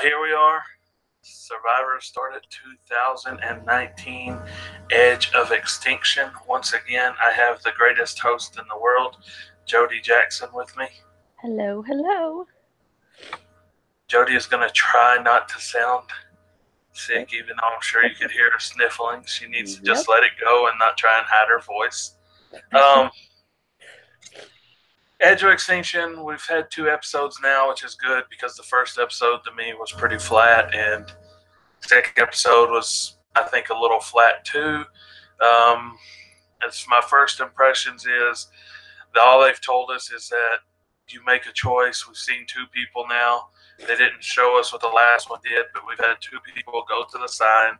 Here we are. Survivor started 2019, Edge of Extinction. Once again, I have the greatest host in the world, Jody Jackson, with me. Hello, hello. Jody is going to try not to sound sick, even though I'm sure you could hear her sniffling. She needs to just let it go and not try and hide her voice. Edge of Extinction, we've had 2 episodes now, which is good because the first episode to me was pretty flat, and the second episode was, I think, a little flat too. As my first impressions is that all they've told us is that you make a choice. We've seen 2 people now. They didn't show us what the last one did, but we've had 2 people go to the sign.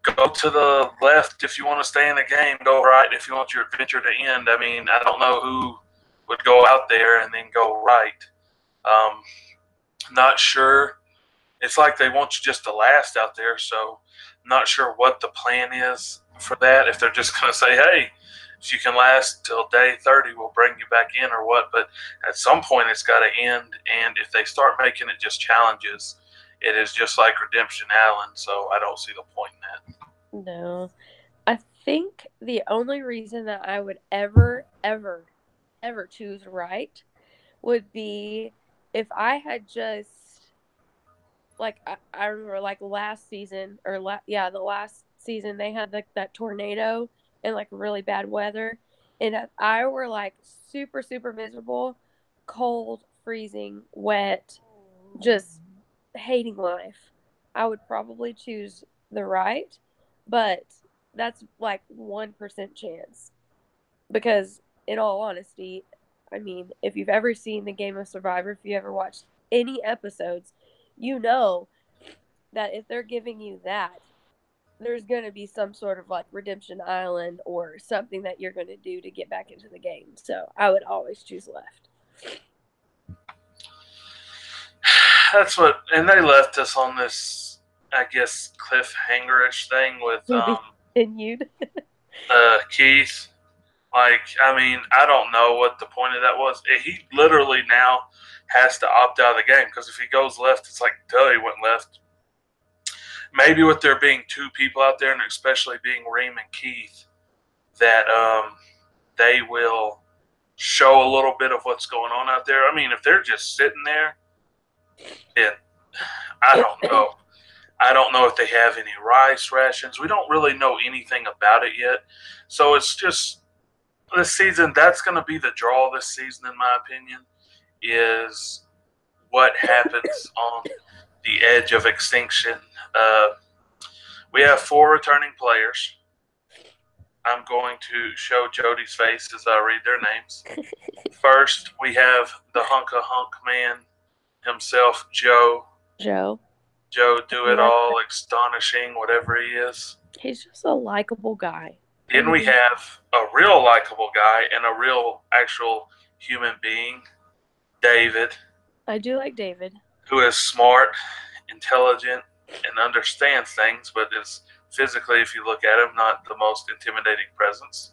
Go to the left if you want to stay in the game. Go right if you want your adventure to end. I mean, I don't know who would go out there and then go right. Not sure. It's like they want you just to last out there, so I'm not sure what the plan is for that. If they're just going to say, hey, if you can last till day 30, we'll bring you back in or what. But at some point, it's got to end. And if they start making it just challenges, it is just like Redemption Island. So I don't see the point in that. No. I think the only reason that I would ever choose right would be if I had just, like, I remember, like, last season, or, the last season, they had, like, that tornado and, like, really bad weather. And if I were, like, super, super miserable, cold, freezing, wet, just hating life, I would probably choose the right. But that's, like, 1% chance. Because, in all honesty, I mean, if you've ever seen the Game of Survivor, if you ever watched any episodes, you know that if they're giving you that, there's going to be some sort of, like, Redemption Island or something that you're going to do to get back into the game. So I would always choose left. That's what, and they left us on this, I guess, cliffhanger-ish thing with continued. Keith. Like, I mean, I don't know what the point of that was. He literally now has to opt out of the game because if he goes left, it's like, duh, he went left. Maybe with there being 2 people out there, and especially being Reem and Keith, that they will show a little bit of what's going on out there. I mean, if they're just sitting there, I don't know. I don't know if they have any rice rations. We don't really know anything about it yet. So it's just this season, that's going to be the draw this season, in my opinion, is what happens on the Edge of Extinction. We have 4 returning players. I'm going to show Jody's face as I read their names. First, we have the hunk man himself, Joe. Joe do it all, astonishing, whatever he is. He's just a likable guy. Then we have a real likable guy and a real actual human being, David. I do like David. Who is smart, intelligent, and understands things, but is physically, if you look at him, not the most intimidating presence.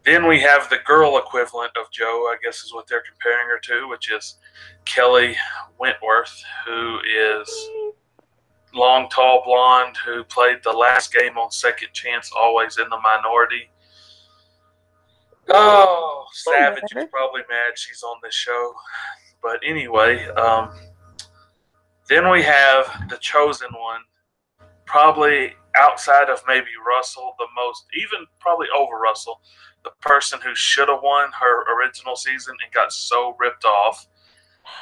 Then we have the girl equivalent of Joe, I guess is what they're comparing her to, which is Kelly Wentworth, who is long, tall, blonde, who played the last game on Second Chance, always in the minority. Oh, Savage is probably mad she's on this show. But anyway, then we have the chosen one, probably outside of maybe Russell, the most, even probably over Russell, the person who should have won her original season and got so ripped off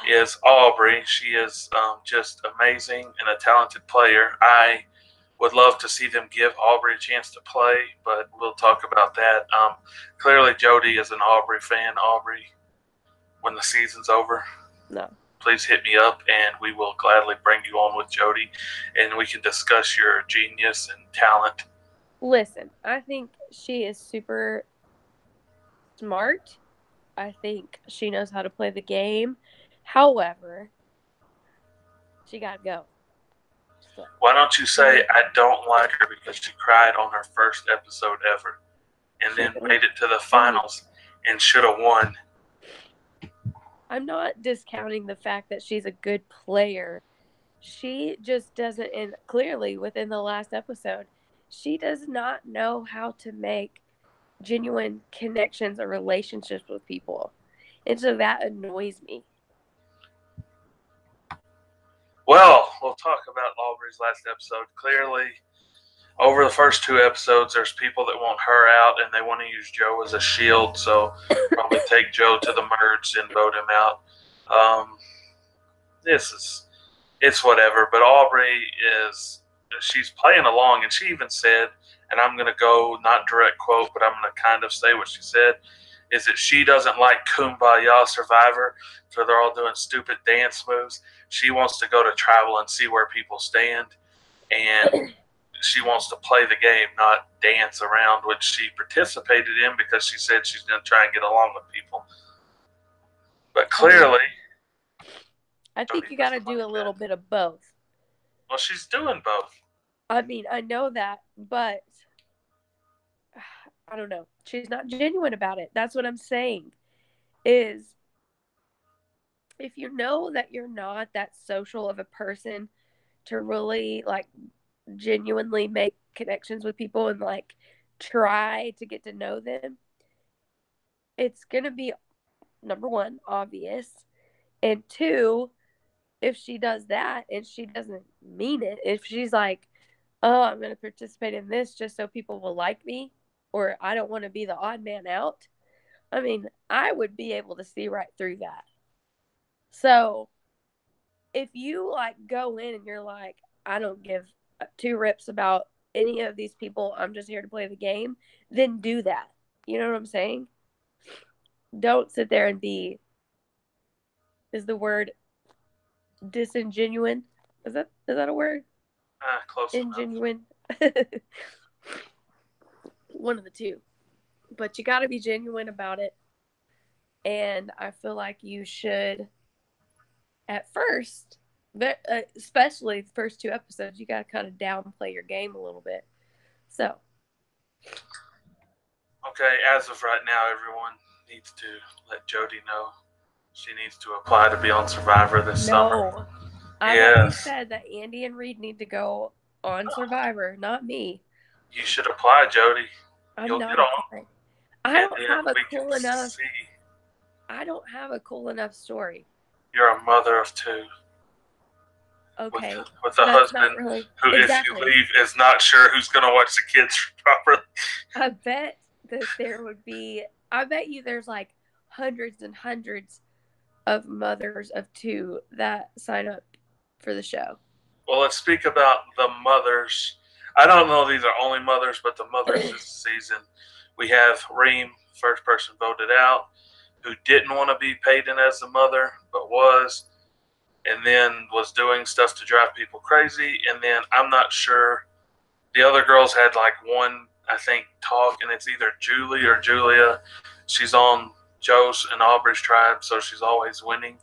is Aubrey. She is just amazing and a talented player. I would love to see them give Aubrey a chance to play, but we'll talk about that. Clearly, Jody is an Aubrey fan. Aubrey, when the season's over, please hit me up, and we will gladly bring you on with Jody, and we can discuss your genius and talent. Listen, I think she is super smart. I think she knows how to play the game. However, she got to go. So. Why don't you say I don't like her because she cried on her first episode ever and then made it to the finals and should have won? I'm not discounting the fact that she's a good player. She just doesn't, and clearly within the last episode, she does not know how to make genuine connections or relationships with people. And so that annoys me. Well, we'll talk about Aubrey's last episode. Clearly, over the first 2 episodes, there's people that want her out and they want to use Joe as a shield. So probably take Joe to the merge and vote him out. It's whatever. But Aubrey she's playing along, and she even said, and I'm going to go not direct quote, but I'm going to kind of say what she said, is that she doesn't like Kumbaya Survivor, so they're all doing stupid dance moves. She wants to go to travel and see where people stand, and she wants to play the game, not dance around, which she participated in because she said she's going to try and get along with people. But clearly, I think you got to do a little bit of both. Well, she's doing both. I mean, I know that, but I don't know. She's not genuine about it. That's what I'm saying. Is if you know that you're not that social of a person to really like genuinely make connections with people and like try to get to know them, it's going to be number one, obvious. And two, if she does that and she doesn't mean it, if she's like, oh, I'm going to participate in this just so people will like me, or I don't want to be the odd man out, I mean, I would be able to see right through that. So if you like go in and you're like, I don't give 2 rips about any of these people, I'm just here to play the game, then do that. You know what I'm saying? Don't sit there and be, is the word disingenuine? Is that a word? Close Ingenuine. One of the two. But you got to be genuine about it. And I feel like you should, at first, especially the first 2 episodes, you got to kind of downplay your game a little bit. So. Okay, as of right now, everyone needs to let Jody know she needs to apply to be on Survivor this summer. I already said that Andy and Reed need to go on Survivor, not me. You should apply, Jody. You'll get on. I don't have a cool enough. I don't have a cool enough story. You're a mother of 2. Okay. With a husband really, who, exactly. If you leave, is not sure who's going to watch the kids properly. I bet that there would be. I bet you there's like hundreds and hundreds of mothers of 2 that sign up for the show. Well, let's speak about the mothers. I don't know these are only mothers, but the mothers this season. We have Reem, first person voted out, who didn't want to be paid in as a mother, but was, and then was doing stuff to drive people crazy. And then I'm not sure. The other girls had like one, I think, talk, and it's either Julie or Julia. She's on Joe's and Aubrey's tribe, so she's always winning.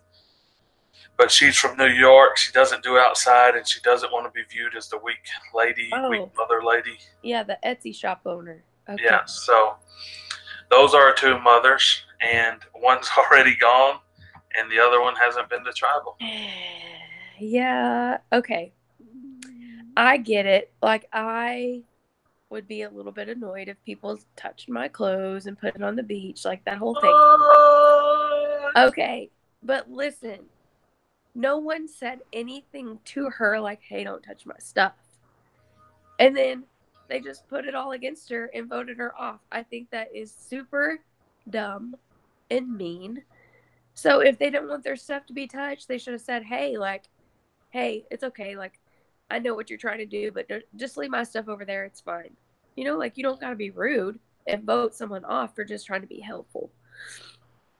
But she's from New York. She doesn't do outside, and she doesn't want to be viewed as the weak lady, weak mother lady. Yeah, the Etsy shop owner. Okay. Yeah, so those are 2 mothers, and one's already gone, and the other one hasn't been to tribal. Yeah, okay. I get it. Like, I would be a little bit annoyed if people touched my clothes and put it on the beach, like that whole thing. Okay, but listen, no one said anything to her like, hey, don't touch my stuff. And then they just put it all against her and voted her off. I think that is super dumb and mean. So if they didn't want their stuff to be touched, they should have said, hey, it's okay. Like, I know what you're trying to do, but just leave my stuff over there. It's fine. You know, like, you don't got to be rude and vote someone off for just trying to be helpful.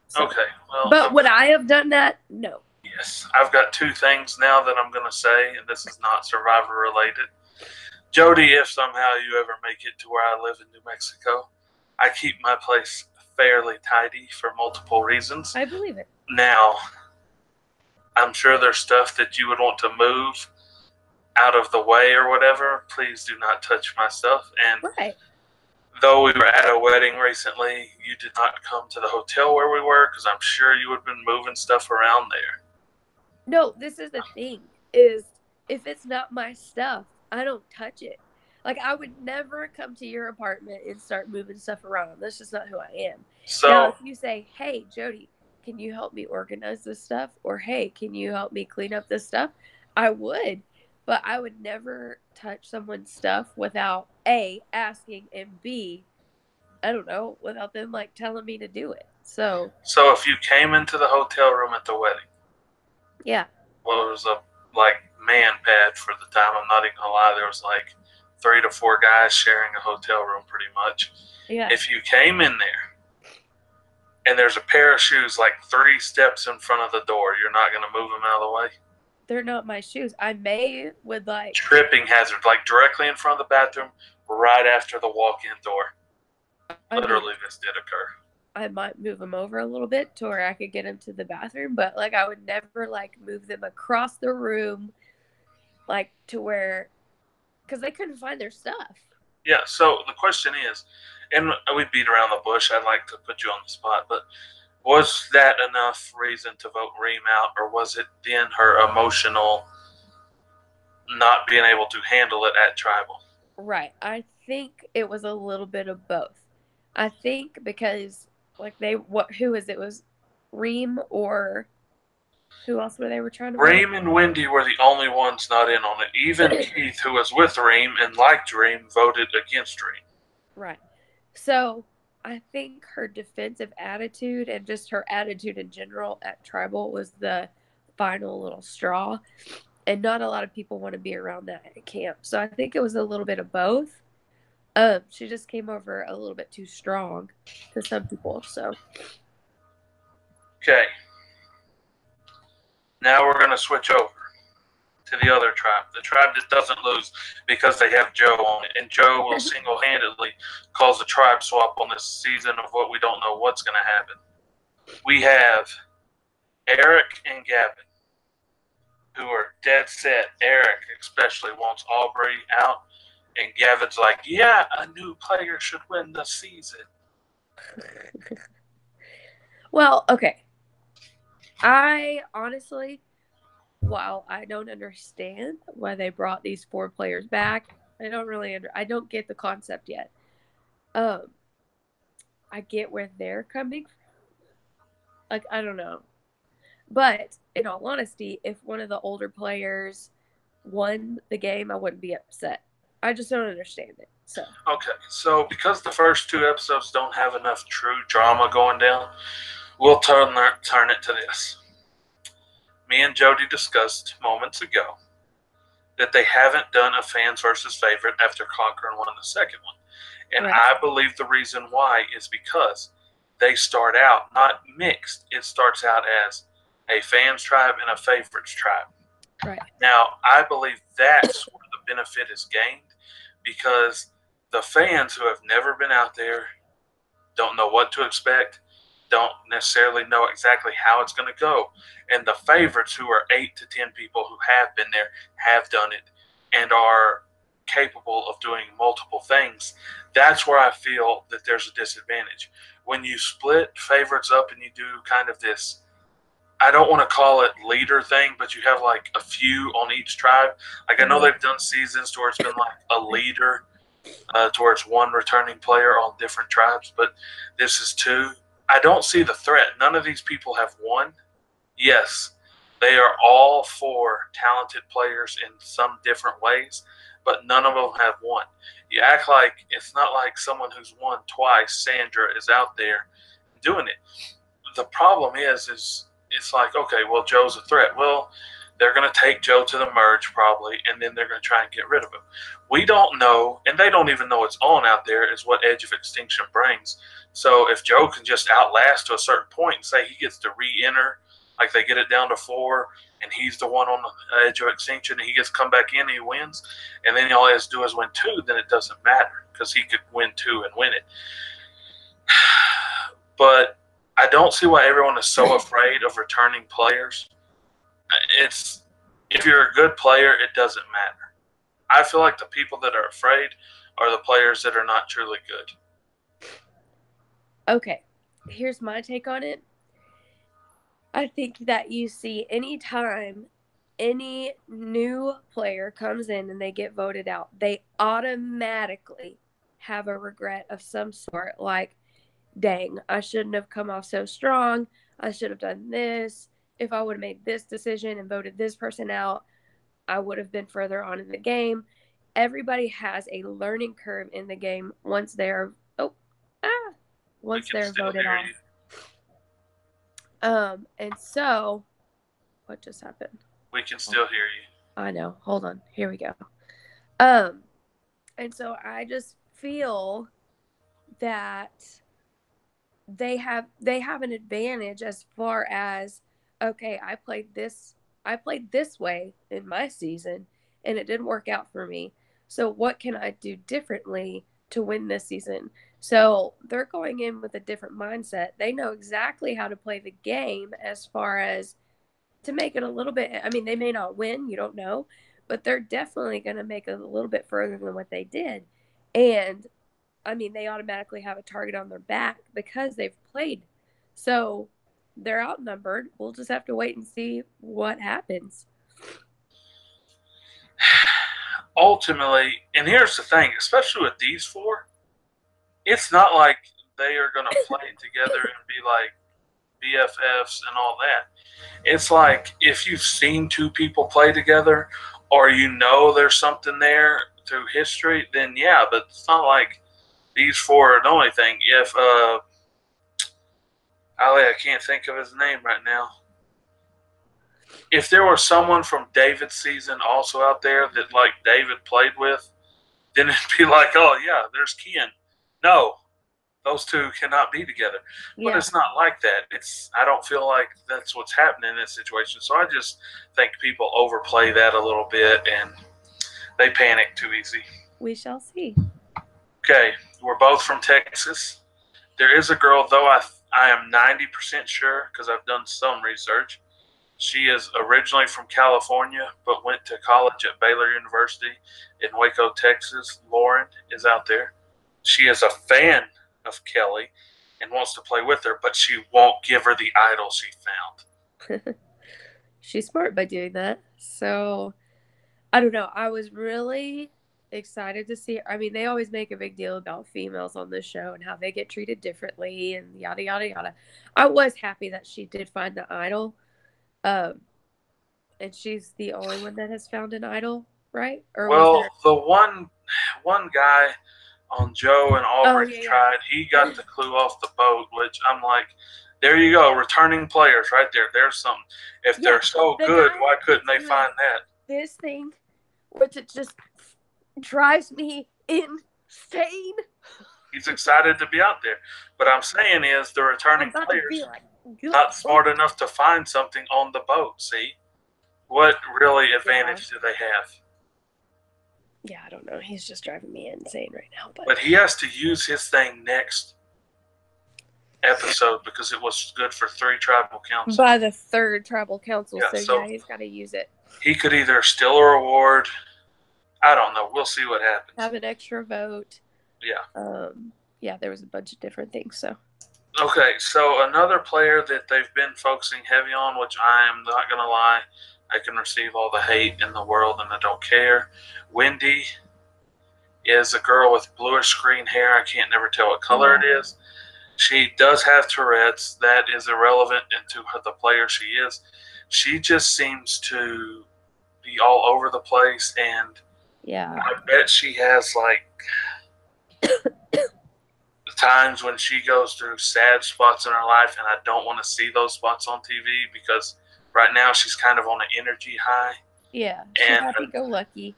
So, okay. Well, but would I have done that? No. Yes. I've got 2 things now that I'm going to say, and this is not Survivor related. Jody, if somehow you ever make it to where I live in New Mexico, I keep my place fairly tidy for multiple reasons. I believe it. Now, I'm sure there's stuff that you would want to move out of the way or whatever. Please do not touch my stuff. And though we were at a wedding recently, you did not come to the hotel where we were because I'm sure you would have been moving stuff around there. No, this is the thing, is if it's not my stuff, I don't touch it. Like, I would never come to your apartment and start moving stuff around. That's just not who I am. Now, So, if you say, hey, Jody, can you help me organize this stuff? Or, hey, can you help me clean up this stuff? I would. But I would never touch someone's stuff without A, asking, and B, I don't know, without them like telling me to do it. So, if you came into the hotel room at the wedding, yeah. well, it was a man pad for the time. I'm not even gonna lie, there was like 3 to 4 guys sharing a hotel room, pretty much. Yeah. If you came in there and there's a pair of shoes like 3 steps in front of the door, you're not gonna move them out of the way. They're not my shoes. I may would like Tripping hazard, like directly in front of the bathroom, right after the walk-in door. Literally, this did occur. I might move them over a little bit to where I could get them to the bathroom, but like I would never like move them across the room, like to where, because they couldn't find their stuff. Yeah. So the question is, and we beat around the bush. I'd like to put you on the spot, but was that enough reason to vote Reem out, or was it then her emotional not being able to handle it at tribal? Right. I think it was a little bit of both. I think because like who is it? Was Reem or who else were they were trying to vote? Reem and Wendy were the only ones not in on it. Even Keith, who was with Reem and liked Reem, voted against Reem. Right. So I think her defensive attitude and just her attitude in general at tribal was the final little straw. And not a lot of people want to be around that at camp. So I think it was a little bit of both. She just came over a little bit too strong to some people. So okay. Now we're going to switch over to the other tribe, the tribe that doesn't lose because they have Joe on it. And Joe will single-handedly cause a tribe swap on this season of what we don't know what's going to happen. We have Eric and Gavin, who are dead set. Eric especially wants Aubrey out, and Gavin's like, yeah, a new player should win the season. Well, okay. I honestly, while I don't understand why they brought these 4 players back, I don't get the concept yet. I get where they're coming from. Like, I don't know. But in all honesty, if one of the older players won the game, I wouldn't be upset. I just don't understand it. So okay, so because the first 2 episodes don't have enough true drama going down, we'll turn it to this. Me and Jody discussed moments ago that they haven't done a fans versus favorite after Conquer and won the second one. And right. I believe the reason why is because they start out not mixed. It starts out as a fans tribe and a favorites tribe. Right. Now, I believe that's where the benefit is gained because the fans who have never been out there don't know what to expect, don't necessarily know exactly how it's going to go. And the favorites, who are 8 to 10 people who have been there, have done it, and are capable of doing multiple things. That's where I feel that there's a disadvantage. When you split favorites up and you do kind of this, I don't want to call it leader thing, but you have like a few on each tribe. Like I know they've done seasons to where it's been like a leader towards one returning player on different tribes, but this is 2. I don't see the threat. None of these people have won. Yes, they are all 4 talented players in some different ways, but none of them have won. You act like it's not like someone who's won twice, Sandra, is out there doing it. The problem is it's like, okay, well, Joe's a threat. Well, they're going to take Joe to the merge probably, and then they're going to try and get rid of him. We don't know, and they don't even know it's on out there, is what Edge of Extinction brings. So if Joe can just outlast to a certain point and say he gets to re-enter, like they get it down to 4, and he's the one on the Edge of Extinction, and he gets to come back in and he wins, and then all he has to do is win 2, then it doesn't matter because he could win 2 and win it. But I don't see why everyone is so afraid of returning players. It's if you're a good player, it doesn't matter. I feel like the people that are afraid are the players that are not truly good. Okay, here's my take on it. I think that you see anytime any new player comes in and they get voted out, they automatically have a regret of some sort. Like, dang, I shouldn't have come off so strong. I should have done this. If I would have made this decision and voted this person out, I would have been further on in the game. Everybody has a learning curve in the game once they're ah We once can they're still voted hear off. you. And so what just happened? We can still hear you. I know. Hold on. Here we go. Um, and so I just feel that they have an advantage as far as, okay, I played this way in my season and it didn't work out for me. So what can I do differently to win this season? So they're going in with a different mindset. They know exactly how to play the game as far as to make it a little bit. I mean, they may not win, you don't know, but they're definitely going to make it a little bit further than what they did. And I mean, they automatically have a target on their back because they've played. So they're outnumbered. We'll just have to wait and see what happens. Ultimately, and here's the thing, especially with these four, it's not like they are going to play together and be like BFFs and all that. It's like if you've seen two people play together or you know there's something there through history, then yeah, but it's not like these four are the only thing. If Ali, I can't think of his name right now. If there was someone from David's season also out there that like David played with, then it'd be like, oh yeah, there's Ken. No, those two cannot be together. But Yeah, it's not like that. I don't feel like that's what's happening in this situation. So I just think people overplay that a little bit and they panic too easy. we shall see. Okay, we're both from Texas. There is a girl, though I am 90% sure because I've done some research. She is originally from California, but went to college at Baylor University in Waco, Texas. Lauren is out there. She is a fan of Kelly and wants to play with her, but she won't give her the idol she found. She's smart by doing that. So I don't know. I was really excited to see her. I mean, they always make a big deal about females on this show and how they get treated differently and yada yada yada. I was happy that she did find the idol. Um, and she's the only one that has found an idol, right? Or was Well, there? the one guy on Joe and Oh Aubrey's yeah, tried, he got yeah. the clue off the boat, which I'm like, there you go, returning players right there. There's something. If Yeah, they're so the good, guy why couldn't keeps they doing find that? this thing, which it just drives me insane. He's excited to be out there. But I'm saying is the I'm returning about to be players like, not smart enough to find something on the boat. See, what really yeah, advantage do they have? yeah. I don't know. He's just driving me insane right now. But But he has to use his thing next episode because it was good for 3 tribal councils. by the third tribal council, Yeah, so so yeah, he's got to use it. he could either steal a reward. I don't know. We'll see what happens. Have an extra vote. Yeah. Yeah, there was a bunch of different things. So Okay, so another player that they've been focusing heavy on, which I am not going to lie, I can receive all the hate in the world and I don't care. Wendy is a girl with bluish green hair. I can't never tell what color it is. She does have Tourette's. That is irrelevant into the player she is. She just seems to be all over the place, and yeah, I bet she has like times when she goes through sad spots in her life, and I don't want to see those spots on TV because right now she's kind of on an energy high. yeah, she's And happy-go-lucky.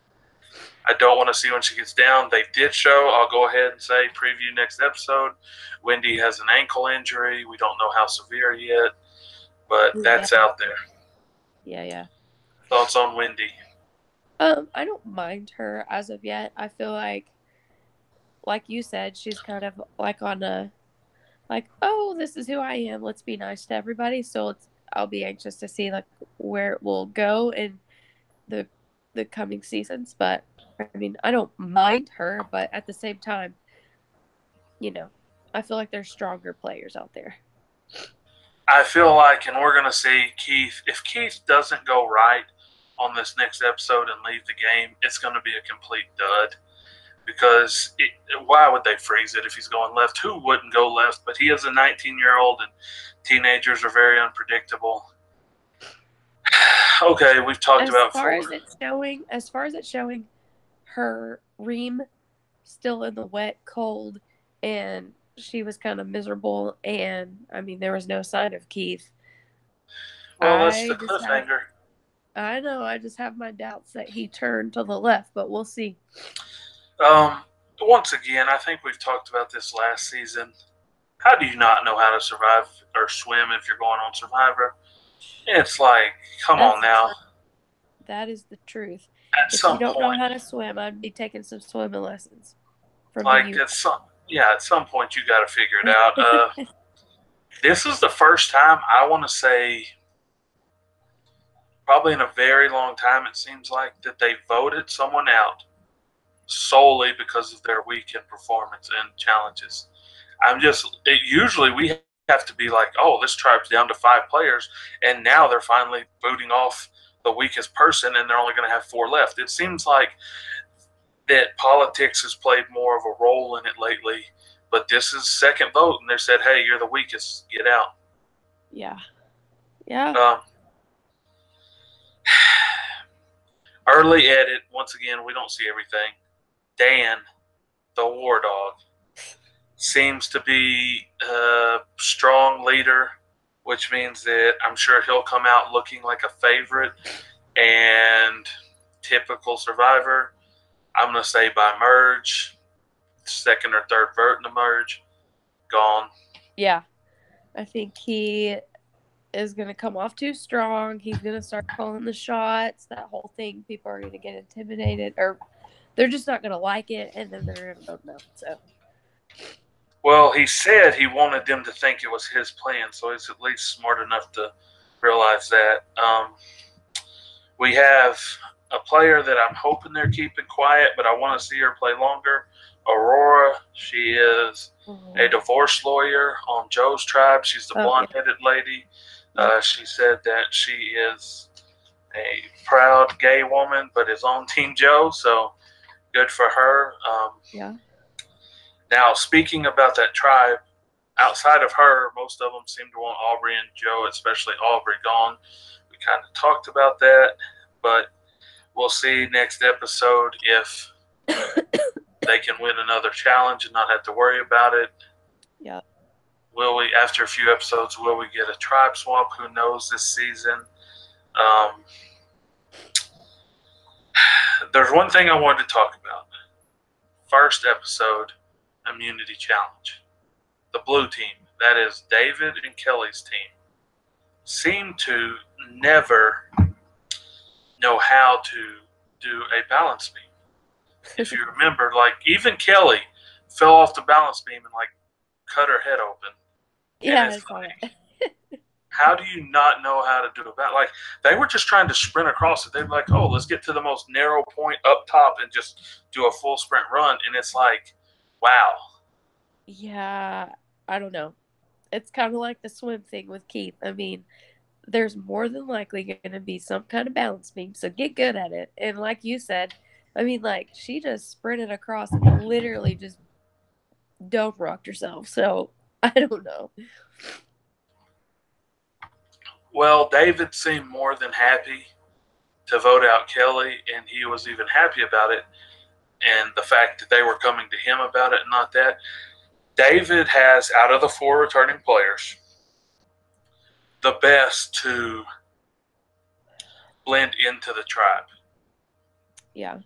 I don't want to see when she gets down. They did show, I'll go ahead and say, preview next episode. Wendy has an ankle injury. We don't know how severe yet, but that's out there. Yeah. Thoughts on Wendy? I don't mind her as of yet. I feel like you said, she's kind of like on a like, oh, this is who I am. Let's be nice to everybody. So I'll be anxious to see like where it will go in the the coming seasons. But I mean, I don't mind her, but at the same time, you know, I feel like there's stronger players out there. I feel like, and we're going to see Keith, if Keith doesn't go right on this next episode and leave the game, it's going to be a complete dud. Because why would they freeze it if he's going left? Who wouldn't go left? But he is a 19-year-old, and teenagers are very unpredictable. Okay, we've talked about as far as it's showing her Reem still in the wet, cold, and she was kind of miserable. And I mean, there was no sign of Keith. Well, that's the cliffhanger. I know. I just have my doubts that he turned to the left, but we'll see. Once again, I think we've talked about this last season. How do you not know how to survive or swim if you're going on Survivor? It's like, come on now. That is the truth. At if some you don't point, know how to swim, I'd be taking some swimming lessons. At some point you got to figure it out. This is the first time, I want to say, probably in a very long time, it seems like, that they voted someone out solely because of their weekend performance and challenges. Usually we have to be like, oh, this tribe's down to 5 players, and now they're finally booting off the weakest person, and they're only going to have 4 left. It seems like that politics has played more of a role in it lately, but this is second vote, and they said, hey, you're the weakest, get out. Yeah. Early edit, once again, we don't see everything. Dan, the war dog, seems to be a strong leader, which means that I'm sure he'll come out looking like a favorite and typical Survivor. I'm going to say by merge, second or third vote in the merge, gone. Yeah. I think he is going to come off too strong. He's going to start calling the shots. That whole thing, people are going to get intimidated, or they're just not going to like it, and then they're going to vote no. So. Well, he said he wanted them to think it was his plan, so he's at least smart enough to realize that. We have a player that I'm hoping they're keeping quiet, but I want to see her play longer. Aurora, she is a divorce lawyer on Joe's tribe. She's the blonde-headed lady. She said that she is a proud gay woman, but is on Team Joe, so good for her. Now, speaking about that tribe, outside of her, most of them seem to want Aubrey and Joe, especially Aubrey, gone. We kind of talked about that, but we'll see next episode if they can win another challenge and not have to worry about it. Yeah. Will we, after a few episodes, will we get a tribe swap? Who knows this season? There's one thing I wanted to talk about. First episode, immunity challenge. The blue team, that is David and Kelly's team, seem to never know how to do a balance beam. If you remember, like, even Kelly fell off the balance beam and, like, cut her head open. Yeah, I saw that. How do you not know how to do a balance? Like, they were just trying to sprint across it. They were like, oh, let's get to the most narrow point up top and just do a full sprint run. And it's like, wow. Yeah, I don't know. It's kind of like the swim thing with Keith. I mean, there's more than likely going to be some kind of balance beam, so get good at it. And like you said, I mean, like, she just sprinted across and literally just dome rocked herself. So I don't know. Well, David seemed more than happy to vote out Kelly, and he was even happy about it. And the fact that they were coming to him about it and not that. David has, out of the 4 returning players, the best to blend into the tribe. Yeah.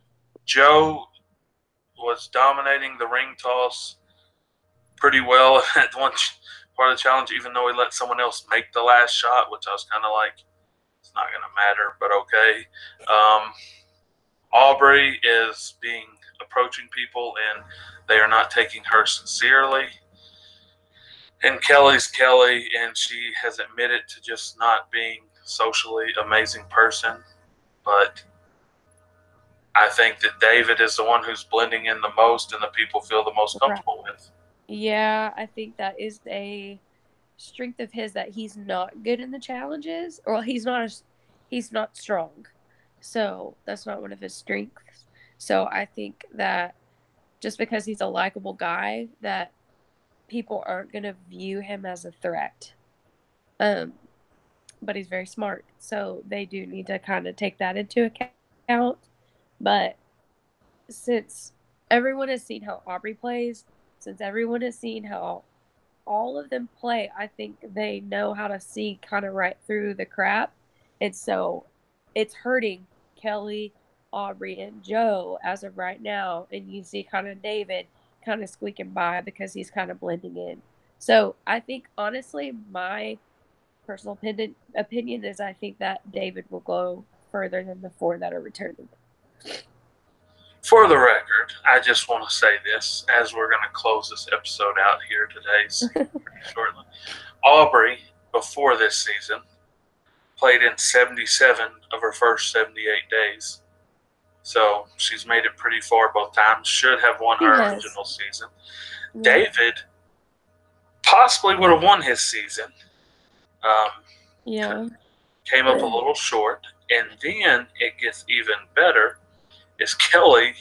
Joe was dominating the ring toss pretty well at one part of the challenge, even though he let someone else make the last shot, which I was kind of like, it's not going to matter, but okay. Aubrey is approaching people, and they are not taking her sincerely. And Kelly's Kelly, and she has admitted to just not being a socially amazing person. But I think that David is the one who's blending in the most and the people feel the most comfortable with. Yeah, I think that is a strength of his that he's not good in the challenges, or he's not strong. So that's not one of his strengths. So I think that just because he's a likable guy, that people aren't going to view him as a threat. Um, but he's very smart, so they do need to kind of take that into account. But since everyone has seen how Aubrey plays, since everyone has seen how all of them play, I think they know how to see kind of right through the crap. And so it's hurting Kelly, Aubrey, and Joe as of right now. And you see kind of David kind of squeaking by because he's kind of blending in. So I think, honestly, my personal opinion is I think that David will go further than the four that are returning. For the record, I just want to say this as we're going to close this episode out here today shortly. Aubrey, before this season, played in 77 of her first 78 days. So she's made it pretty far both times. Should have won her original season. Yeah. David possibly would have won his season. Yeah. Came up a little short. And then it gets even better. Is Kelly,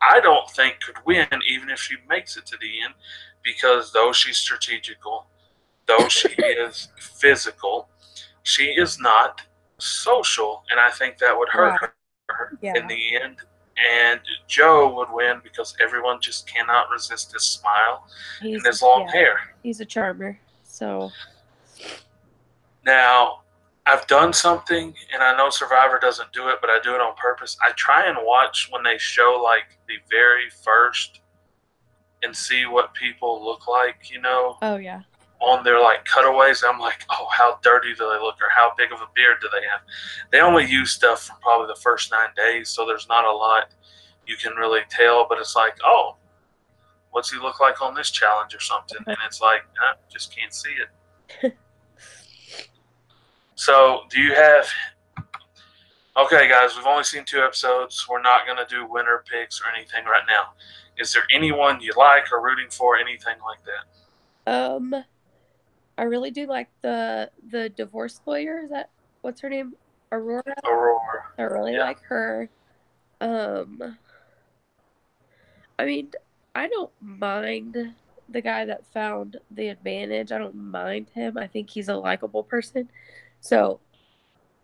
I don't think, could win even if she makes it to the end, because though she's strategical, though she is physical, she is not social, and I think that would hurt her in the end. And Joe would win because everyone just cannot resist his smile and his long hair. He's a charmer. So now, I've done something, and I know Survivor doesn't do it, but I do it on purpose. I try and watch when they show like the very first and see what people look like, you know. Oh yeah. On their like cutaways, I'm like, oh, how dirty do they look, or how big of a beard do they have? They only use stuff from probably the first 9 days, so there's not a lot you can really tell. But it's like, oh, what's he look like on this challenge or something? And it's like, I just can't see it. So, do you have? Okay, guys, we've only seen 2 episodes. We're not going to do winner picks or anything right now. Is there anyone you like or rooting for, anything like that? I really do like the divorce lawyer. Is that what's her name? Aurora. I really like her. I mean, I don't mind the guy that found the advantage. I don't mind him. I think he's a likable person. So,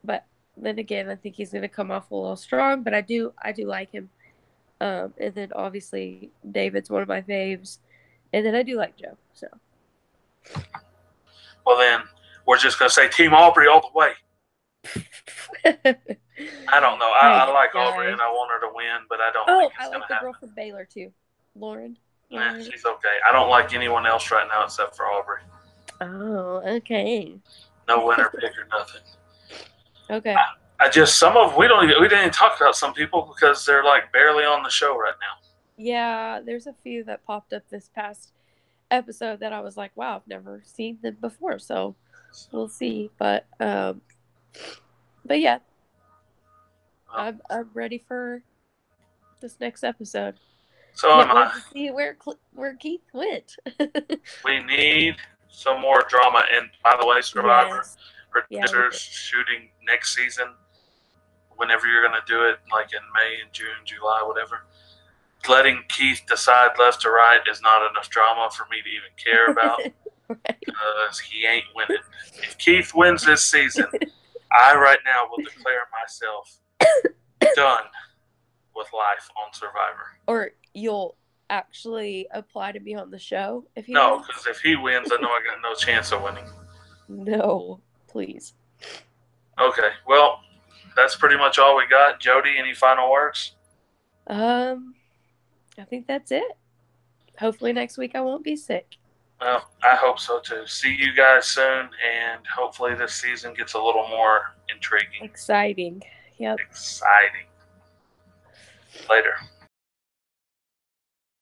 but then again, I think he's going to come off a little strong. But I do like him. And then obviously David's one of my faves, and then I do like Joe. So. Well, then we're just going to say Team Aubrey all the way. I don't know. I like Aubrey, and I want her to win, but I don't think it's going to happen. I like the girl from Baylor, too. Lauren. She's okay. I don't like anyone else right now except for Aubrey. Oh, okay. No winner pick or nothing. Okay. I just, we didn't even talk about some people because they're like barely on the show right now. Yeah, there's a few that popped up this past episode that I was like, wow, I've never seen them before, so we'll see. But yeah, I'm ready for this next episode. So can't wait to see where Keith went. We need some more drama, and by the way, Survivor producers shooting next season, whenever you're going to do it, like in May and June, July, whatever. Letting Keith decide left or right is not enough drama for me to even care about because he ain't winning. If Keith wins this season, I right now will declare myself done with life on Survivor. Or you'll actually apply to be on the show if he wins? Because if he wins, I know I got no chance of winning. No, please. Okay, well, that's pretty much all we got. Jody, any final words? I think that's it. Hopefully next week I won't be sick. Well, I hope so too. See you guys soon, and hopefully this season gets a little more intriguing. Exciting. Yep. Exciting. Later.